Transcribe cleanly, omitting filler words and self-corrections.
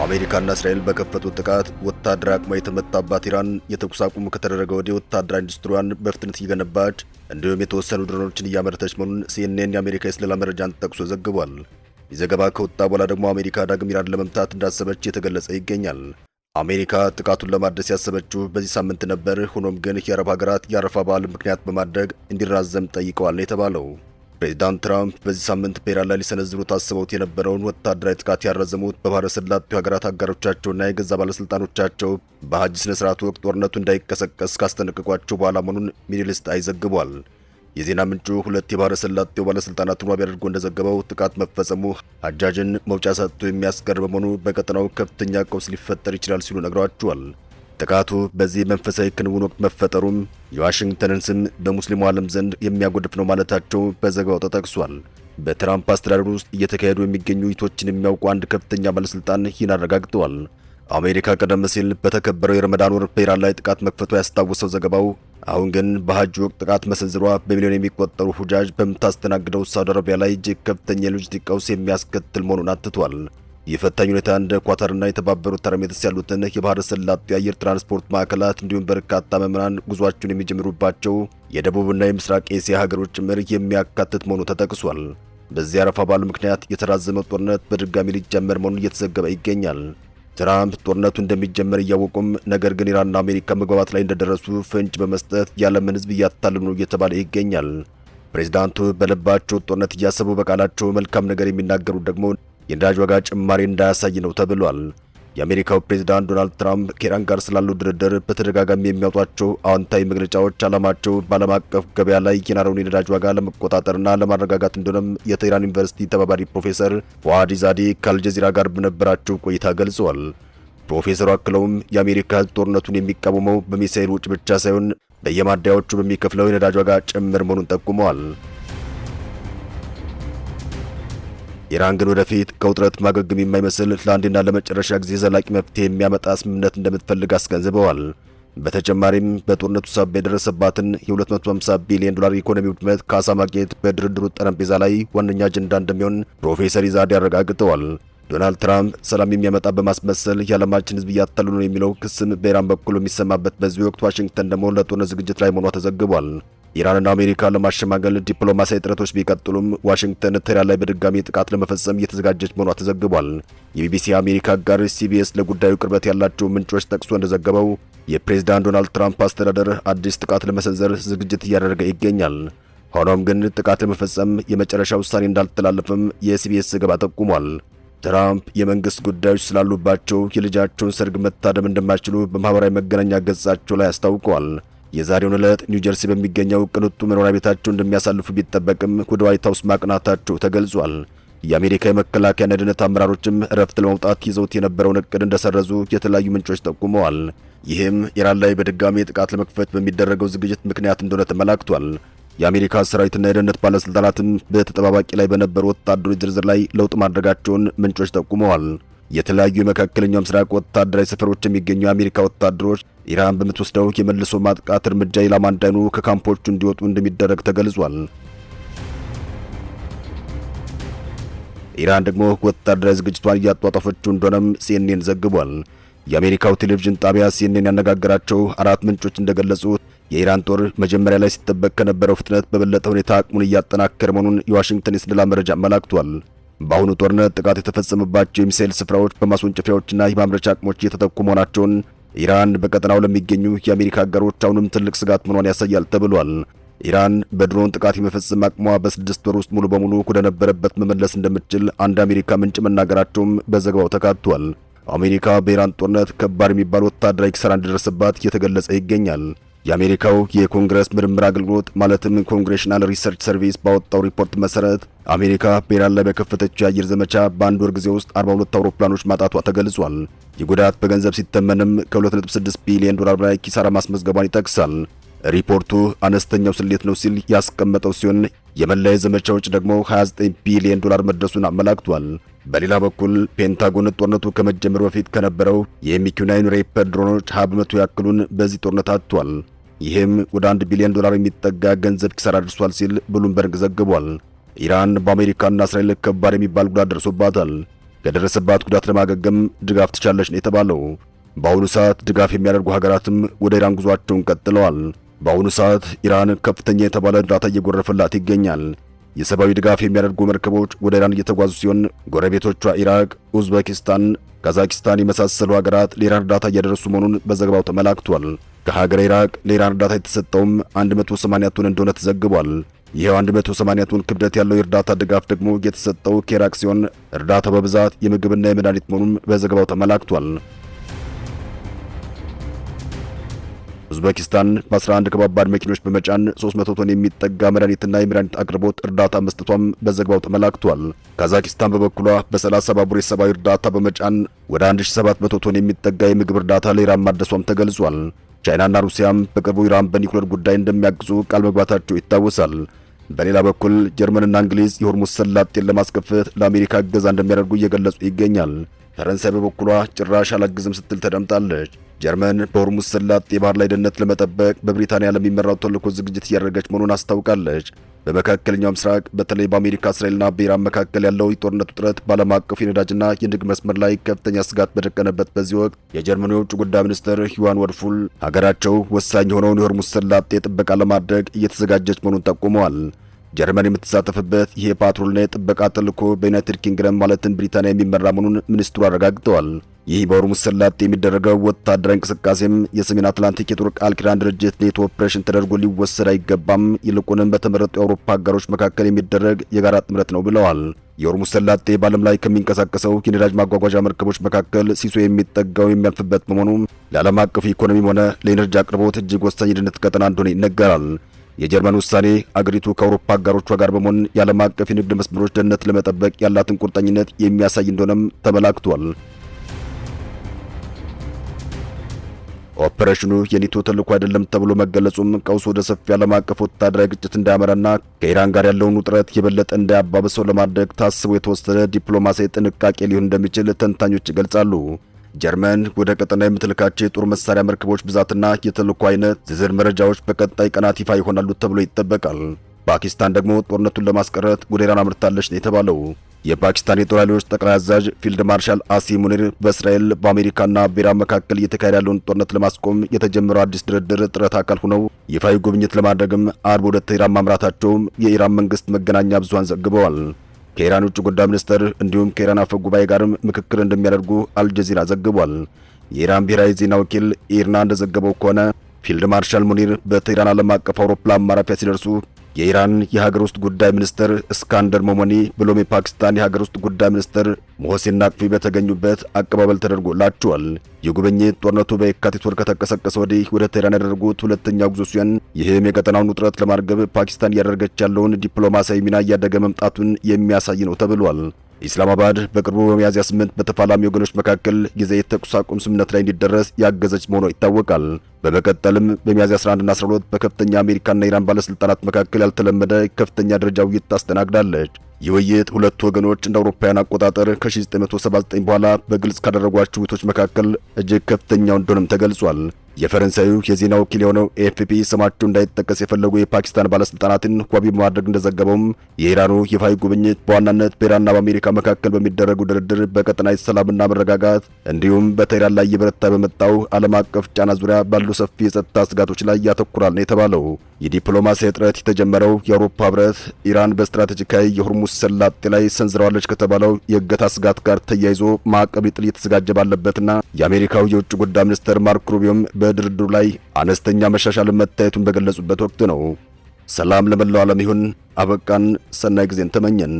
አሜሪካና እስራኤል በከፈቱት ጥቃት ወታደራዊ አቅሟ የተመታባት ኢራን የተኩስ አቁም ከተደረገ ወዲህ ወታደራዊ ኢንዱስትሪዋን በፍጥነት እየገነባች እንዲሁም የተወሰኑ ድሮኖችን እያመረተች መሆኑን ሲኤንኤን የአሜሪካ የስለላ መረጃን ጠቅሶ ዘግቧል። ይህ ዘገባ ከወጣ በኋላ ደግሞ አሜሪካ ዳግም ኢራን ለመምታት እንዳሰበች የተገለጸ ይገኛል። አሜሪካ ጥቃቱን ለማድረስ ያሰበችው በዚህ ሳምንት ነበር። ሆኖም ግን የአረብ ሀገራት የአረፋ በዓል ምክንያት በማድረግ እንዲራዘም ጠይቀዋል ነው የተባለው። ፕሬዚዳንት ትራምፕ በዚህ ሳምንት በኢራን ላይ ሊሰነዝሩ ታስበውት የነበረውን ወታደራዊ ጥቃት ያረዘሙት በባህረ ሰላጤው ሀገራት አጋሮቻቸውና የገዛ ባለስልጣኖቻቸው በሐጅ ስነ ስርዓቱ ወቅት ጦርነቱ እንዳይቀሰቀስ ካስጠነቀቋቸው በኋላ መሆኑን ሚድል ኢስት አይ ዘግቧል። የዜና ምንጩ ሁለት የባህረ ሰላጤው ባለስልጣናትን ዋቢ አድርጎ እንደዘገበው ጥቃት መፈጸሙ ሐጃጅን መውጫ ሰጥቶ የሚያስቀር በመሆኑ በቀጠናው ከፍተኛ ቀውስ ሊፈጠር ይችላል ሲሉ ነግረዋቸዋል። ጥቃቱ በዚህ መንፈሳዊ ክንውን ወቅት መፈጠሩም የዋሽንግተንን ስም በሙስሊሙ ዓለም ዘንድ የሚያጎድፍ ነው ማለታቸው በዘገባው ተጠቅሷል። በትራምፕ አስተዳደር ውስጥ እየተካሄዱ የሚገኙ ውይይቶችን የሚያውቁ አንድ ከፍተኛ ባለስልጣን ይህን አረጋግጠዋል። አሜሪካ ቀደም ሲል በተከበረው የረመዳን ወር በኢራን ላይ ጥቃት መክፈቷ ያስታወሰው ዘገባው አሁን ግን በሐጅ ወቅት ጥቃት መሰንዘሯ በሚሊዮን የሚቆጠሩ ሁጃጅ በምታስተናግደው ሳውዲ አረቢያ ላይ እጅግ ከፍተኛ የሎጂስቲክ ቀውስ የሚያስከትል መሆኑን አትቷል። የፈታኝ ሁኔታ እንደ ኳታርና የተባበሩት አረብ ኤሚሬትስ ያሉትን የባህረ ሰላጤው የአየር ትራንስፖርት ማዕከላት እንዲሁም በርካታ መምህራን ጉዟቸውን የሚጀምሩባቸው የደቡብና የምስራቅ ኤስያ ሀገሮች ጭምር የሚያካትት መሆኑ ተጠቅሷል። በዚህ አረፋ በዓል ምክንያት የተራዘመው ጦርነት በድጋሚ ሊጀመር መሆኑን እየተዘገበ ይገኛል። ትራምፕ ጦርነቱ እንደሚጀመር እያወቁም ነገር ግን ኢራንና አሜሪካ መግባባት ላይ እንደደረሱ ፍንጭ በመስጠት የዓለምን ሕዝብ እያታለሉ ነው እየተባለ ይገኛል። ፕሬዚዳንቱ በልባቸው ጦርነት እያሰቡ በቃላቸው መልካም ነገር የሚናገሩት ደግሞ የነዳጅ ዋጋ ጭማሪ እንዳያሳይ ነው ተብሏል። የአሜሪካው ፕሬዝዳንት ዶናልድ ትራምፕ ከኢራን ጋር ስላለው ድርድር በተደጋጋሚ የሚያወጧቸው አዎንታዊ መግለጫዎች ዓላማቸው በዓለም አቀፍ ገበያ ላይ የናረውን የነዳጅ ዋጋ ለመቆጣጠርና ለማረጋጋት እንደሆነም የቴህራን ዩኒቨርሲቲ ተባባሪ ፕሮፌሰር ፉአድ ዛዴ ከአልጀዚራ ጋር በነበራቸው ቆይታ ገልጸዋል። ፕሮፌሰሩ አክለውም የአሜሪካ ሕዝብ ጦርነቱን የሚቃወመው በሚሳኤል ውጭ ብቻ ሳይሆን በየማደያዎቹ በሚከፍለው የነዳጅ ዋጋ ጭምር መሆኑን ጠቁመዋል። ኢራን ግን ወደፊት ከውጥረት ማገገም የማይመስል ለአንድና ለመጨረሻ ጊዜ ዘላቂ መፍትሄ የሚያመጣ ስምምነት እንደምትፈልግ አስገንዝበዋል። በተጨማሪም በጦርነቱ ሳቢያ የደረሰባትን የ250 ቢሊዮን ዶላር ኢኮኖሚ ውድመት ካሳ ማግኘት በድርድሩ ጠረጴዛ ላይ ዋነኛ አጀንዳ እንደሚሆን ፕሮፌሰር ዛዴ አረጋግጠዋል። ዶናልድ ትራምፕ ሰላም የሚያመጣ በማስመሰል የዓለማችን ሕዝብ እያታለሉ ነው የሚለው ክስም በኢራን በኩል የሚሰማበት በዚህ ወቅት ዋሽንግተን ደግሞ ለጦርነት ዝግጅት ላይ መሆኗ ተዘግቧል። ኢራንና አሜሪካ ለማሸማገል ዲፕሎማሲያዊ ጥረቶች ቢቀጥሉም ዋሽንግተን ቴህራን ላይ በድጋሚ ጥቃት ለመፈጸም እየተዘጋጀች መሆኗ ተዘግቧል። የቢቢሲ አሜሪካ ጋር ሲቢኤስ ለጉዳዩ ቅርበት ያላቸው ምንጮች ጠቅሶ እንደዘገበው የፕሬዝዳንት ዶናልድ ትራምፕ አስተዳደር አዲስ ጥቃት ለመሰንዘር ዝግጅት እያደረገ ይገኛል። ሆኖም ግን ጥቃት ለመፈጸም የመጨረሻ ውሳኔ እንዳልተላለፈም የሲቢኤስ ዘገባ ጠቁሟል። ትራምፕ የመንግስት ጉዳዮች ስላሉባቸው የልጃቸውን ሰርግ መታደም እንደማይችሉ በማህበራዊ መገናኛ ገጻቸው ላይ አስታውቀዋል። የዛሬውን ዕለት ኒው ጀርሲ በሚገኘው ቅንጡ መኖሪያ ቤታቸው እንደሚያሳልፉ ቢጠበቅም ወደ ዋይት ሃውስ ማቅናታቸው ተገልጿል። የአሜሪካ የመከላከያና የደህንነት አመራሮችም እረፍት ለመውጣት ይዘውት የነበረውን እቅድ እንደሰረዙ የተለያዩ ምንጮች ጠቁመዋል። ይህም ኢራን ላይ በድጋሚ ጥቃት ለመክፈት በሚደረገው ዝግጅት ምክንያት እንደሆነ ተመላክቷል። የአሜሪካ ሰራዊትና የደህንነት ባለስልጣናትም በተጠባባቂ ላይ በነበሩ ወታደሮች ዝርዝር ላይ ለውጥ ማድረጋቸውን ምንጮች ጠቁመዋል። የተለያዩ የመካከለኛው ምስራቅ ወታደራዊ ሰፈሮች የሚገኙ የአሜሪካ ወታደሮች ኢራን በምትወስደው የመልሶ ማጥቃት እርምጃ ኢላማ እንዳይኑ ከካምፖቹ እንዲወጡ እንደሚደረግ ተገልጿል። ኢራን ደግሞ ወታደራዊ ዝግጅቷን እያጧጧፈችው እንደሆነም ሲኤንኤን ዘግቧል። የአሜሪካው ቴሌቪዥን ጣቢያ ሲኤንኤን ያነጋገራቸው አራት ምንጮች እንደገለጹት የኢራን ጦር መጀመሪያ ላይ ሲጠበቅ ከነበረው ፍጥነት በበለጠ ሁኔታ አቅሙን እያጠናከረ መሆኑን የዋሽንግተን የስለላ መረጃ አመላክቷል። በአሁኑ ጦርነት ጥቃት የተፈጸመባቸው የሚሳኤል ስፍራዎች በማስወንጨፊያዎችና የማምረቻ አቅሞች እየተተኩ መሆናቸውን ኢራን በቀጠናው ለሚገኙ የአሜሪካ አጋሮች አሁንም ትልቅ ስጋት መሆኗን ያሳያል ተብሏል። ኢራን በድሮን ጥቃት የመፈጸም አቅሟ በ6 ወር ውስጥ ሙሉ በሙሉ ወደ ነበረበት መመለስ እንደምትችል አንድ አሜሪካ ምንጭ መናገራቸውም በዘገባው ተካቷል። አሜሪካ በኢራን ጦርነት ከባድ የሚባል ወታደራዊ ኪሳራ እንደደረሰባት እየተገለጸ ይገኛል። የአሜሪካው የኮንግረስ ምርምር አገልግሎት ማለትም ኮንግሬሽናል ሪሰርች ሰርቪስ ባወጣው ሪፖርት መሰረት አሜሪካ በኢራን ላይ በከፈተችው የአየር ዘመቻ በአንድ ወር ጊዜ ውስጥ 42 አውሮፕላኖች ማጣቷ ተገልጿል። የጉዳት በገንዘብ ሲተመንም ከ2.6 ቢሊዮን ዶላር በላይ ኪሳራ ማስመዝገቧን ይጠቅሳል። ሪፖርቱ አነስተኛው ስሌት ነው ሲል ያስቀመጠው ሲሆን የመላ ዘመቻ ወጪ ደግሞ 29 ቢሊዮን ዶላር መድረሱን አመላክቷል። በሌላ በኩል ፔንታጎን ጦርነቱ ከመጀመሩ በፊት ከነበረው የሚኪ9 ሬፐር ድሮኖች 20 በመቶ ያክሉን በዚህ ጦርነት አጥቷል። ይህም ወደ 1 ቢሊዮን ዶላር የሚጠጋ ገንዘብ ኪሳራ አድርሷል ሲል ብሉምበርግ ዘግቧል። ኢራን በአሜሪካና እስራኤል ከባድ የሚባል ጉዳት ደርሶባታል። ከደረሰባት ጉዳት ለማገገም ድጋፍ ትቻለች ነው የተባለው። በአሁኑ ሰዓት ድጋፍ የሚያደርጉ ሀገራትም ወደ ኢራን ጉዟቸውን ቀጥለዋል። በአሁኑ ሰዓት ኢራን ከፍተኛ የተባለ እርዳታ እየጎረፈላት ይገኛል። የሰብአዊ ድጋፍ የሚያደርጉ መርከቦች ወደ ኢራን እየተጓዙ ሲሆን ጎረቤቶቿ ኢራቅ፣ ኡዝቤኪስታን፣ ካዛኪስታን የመሳሰሉ ሀገራት ለኢራን እርዳታ እያደረሱ መሆኑን በዘገባው ተመላክቷል። ከሀገረ ኢራቅ ለኢራን እርዳታ የተሰጠውም 180 ቶን እንደሆነ ተዘግቧል። ይሄው 180 ቶን ክብደት ያለው የእርዳታ ድጋፍ ደግሞ የተሰጠው ከኢራቅ ሲሆን እርዳታው በብዛት የምግብና የመድኃኒት መሆኑን በዘገባው ተመላክቷል። ኡዝቤኪስታን በ11 ከባባድ መኪኖች በመጫን 300 ቶን የሚጠጋ መድኃኒትና የመድኃኒት አቅርቦት እርዳታ መስጠቷም በዘገባው ተመላክቷል። ካዛኪስታን በበኩሏ በ30 ባቡር የሰብአዊ እርዳታ በመጫን ወደ 1700 ቶን የሚጠጋ የምግብ እርዳታ ለኢራን ማድረሷም ተገልጿል። ቻይናና ሩሲያም በቅርቡ ኢራን በኒውክሌር ጉዳይ እንደሚያግዙ ቃል መግባታቸው ይታወሳል። በሌላ በኩል ጀርመንና እንግሊዝ የሆርሙዝ ሰላጤን ለማስከፈት ለአሜሪካ እገዛ እንደሚያደርጉ እየገለጹ ይገኛል። ፈረንሳይ በበኩሏ ጭራሽ አላግዝም ስትል ተደምጣለች። ጀርመን በሆርሙዝ ሰላጤ የባህር ላይ ደህንነት ለመጠበቅ በብሪታንያ ለሚመራው ተልዕኮ ዝግጅት እያደረገች መሆኑን አስታውቃለች። በመካከለኛው ምስራቅ በተለይ በአሜሪካ እስራኤልና በኢራን መካከል ያለው የጦርነት ውጥረት በዓለም አቀፍ የነዳጅና የንግድ መስመር ላይ ከፍተኛ ስጋት በደቀነበት በዚህ ወቅት የጀርመኑ የውጭ ጉዳይ ሚኒስትር ዮሐን ወድፉል ሀገራቸው ወሳኝ የሆነውን የሆርሙዝ ሰላጤ ጥበቃ ለማድረግ እየተዘጋጀች መሆኑን ጠቁመዋል። ጀርመን የምትሳተፍበት ይህ ፓትሮልና የጥበቃ ተልዕኮ በዩናይትድ ኪንግደም ማለትም ብሪታንያ የሚመራ መሆኑን ሚኒስትሩ አረጋግጠዋል። ይህ በሆርሙዝ ሰላጤ የሚደረገው ወታደራዊ እንቅስቃሴም የሰሜን አትላንቲክ የጦር ቃል ኪዳን ድርጅት ኔቶ ኦፕሬሽን ተደርጎ ሊወሰድ አይገባም፣ ይልቁንም በተመረጡ የአውሮፓ ሀገሮች መካከል የሚደረግ የጋራ ጥምረት ነው ብለዋል። የሆርሙዝ ሰላጤ በዓለም ላይ ከሚንቀሳቀሰው የነዳጅ ማጓጓዣ መርከቦች መካከል ሲሶ የሚጠጋው የሚያልፍበት በመሆኑ ለዓለም አቀፉ ኢኮኖሚም ሆነ ለኤነርጂ አቅርቦት እጅግ ወሳኝ የደህንነት ቀጠና እንደሆነ ይነገራል። የጀርመን ውሳኔ አገሪቱ ከአውሮፓ አጋሮቿ ጋር በመሆን የዓለም አቀፍ የንግድ መስመሮች ደህንነት ለመጠበቅ ያላትን ቁርጠኝነት የሚያሳይ እንደሆነም ተመላክቷል። ኦፕሬሽኑ የኔቶ ተልዕኮ አይደለም ተብሎ መገለጹም ቀውስ ወደ ሰፊ ዓለም አቀፍ ወታደራዊ ግጭት እንዳያመራና ከኢራን ጋር ያለውን ውጥረት የበለጠ እንዳያባብሰው ለማድረግ ታስቦ የተወሰደ ዲፕሎማሲያዊ ጥንቃቄ ሊሆን እንደሚችል ተንታኞች ይገልጻሉ። ጀርመን ወደ ቀጠና የምትልካቸው የጦር መሳሪያ መርከቦች ብዛትና የተልዕኮ አይነት ዝርዝር መረጃዎች በቀጣይ ቀናት ይፋ ይሆናሉ ተብሎ ይጠበቃል። ፓኪስታን ደግሞ ጦርነቱን ለማስቀረት ወደ ኢራን አምርታለች ነው የተባለው። የፓኪስታን የጦር ኃይሎች ጠቅላይ አዛዥ ፊልድ ማርሻል አሲም ሙኒር በእስራኤል በአሜሪካና በኢራን መካከል እየተካሄደ ያለውን ጦርነት ለማስቆም የተጀመረው አዲስ ድርድር ጥረት አካል ሆነው ይፋዊ ጉብኝት ለማድረግም አርብ ወደ ኢራን ማምራታቸውም የኢራን መንግስት መገናኛ ብዙሃን ዘግበዋል። ከኢራን ውጭ ጉዳይ ሚኒስትር እንዲሁም ከኢራን አፈ ጉባኤ ጋርም ምክክር እንደሚያደርጉ አልጀዚራ ዘግቧል። የኢራን ብሔራዊ ዜና ወኪል ኢርና እንደዘገበው ከሆነ ፊልድ ማርሻል ሙኒር በቴህራን ዓለም አቀፍ አውሮፕላን ማረፊያ ሲደርሱ የኢራን የሀገር ውስጥ ጉዳይ ሚኒስትር እስካንደር ሞሞኒ ብሎም የፓኪስታን የሀገር ውስጥ ጉዳይ ሚኒስትር ሞህሲን ናቅቪ በተገኙበት አቀባበል ተደርጎላቸዋል። የጉብኝት ጦርነቱ በየካቲት ወር ከተቀሰቀሰ ወዲህ ወደ ቴህራን ያደረጉት ሁለተኛው ጉዞ ሲሆን ይህም የቀጠናውን ውጥረት ለማርገብ ፓኪስታን እያደረገች ያለውን ዲፕሎማሲያዊ ሚና እያደገ መምጣቱን የሚያሳይ ነው ተብሏል። ኢስላማባድ በቅርቡ በሚያዝያ 8 በተፋላሚ ወገኖች መካከል ጊዜ የተኩስ አቁም ስምምነት ላይ እንዲደረስ ያገዘች መሆኗ ይታወቃል። በመቀጠልም በሚያዝያ 11 እና 12 በከፍተኛ አሜሪካና ኢራን ባለስልጣናት መካከል ያልተለመደ ከፍተኛ ደረጃ ውይይት ታስተናግዳለች። ይህ ውይይት ሁለቱ ወገኖች እንደ አውሮፓውያን አቆጣጠር ከ1979 በኋላ በግልጽ ካደረጓቸው ውይይቶች መካከል እጅግ ከፍተኛው እንደሆነም ተገልጿል። የፈረንሳዩ የዜና ወኪል የሆነው ኤኤፍፒ ስማቸው እንዳይጠቀስ የፈለጉ የፓኪስታን ባለስልጣናትን ዋቢ በማድረግ እንደዘገበውም የኢራኑ ይፋዊ ጉብኝት በዋናነት በኢራንና በአሜሪካ መካከል በሚደረጉ ድርድር በቀጠናዊ ሰላምና መረጋጋት እንዲሁም በቴህራን ላይ እየበረታ በመጣው ዓለም አቀፍ ጫና ዙሪያ ባሉ ሰፊ የጸጥታ ስጋቶች ላይ ያተኩራል ነው የተባለው። የዲፕሎማሲ እጥረት የተጀመረው የአውሮፓ ህብረት ኢራን በስትራቴጂካዊ የሆርሙዝ ሰላጤ ላይ ሰንዝረዋለች ከተባለው የእገታ ስጋት ጋር ተያይዞ ማዕቀብ ሊጥል እየተዘጋጀ ባለበትና የአሜሪካው የውጭ ጉዳይ ሚኒስትር ማርክ ሩቢዮም በድርድሩ ላይ አነስተኛ መሻሻል መታየቱን በገለጹበት ወቅት ነው። ሰላም ለመላው ዓለም ይሁን። አበቃን። ሰናይ ጊዜን ተመኘን።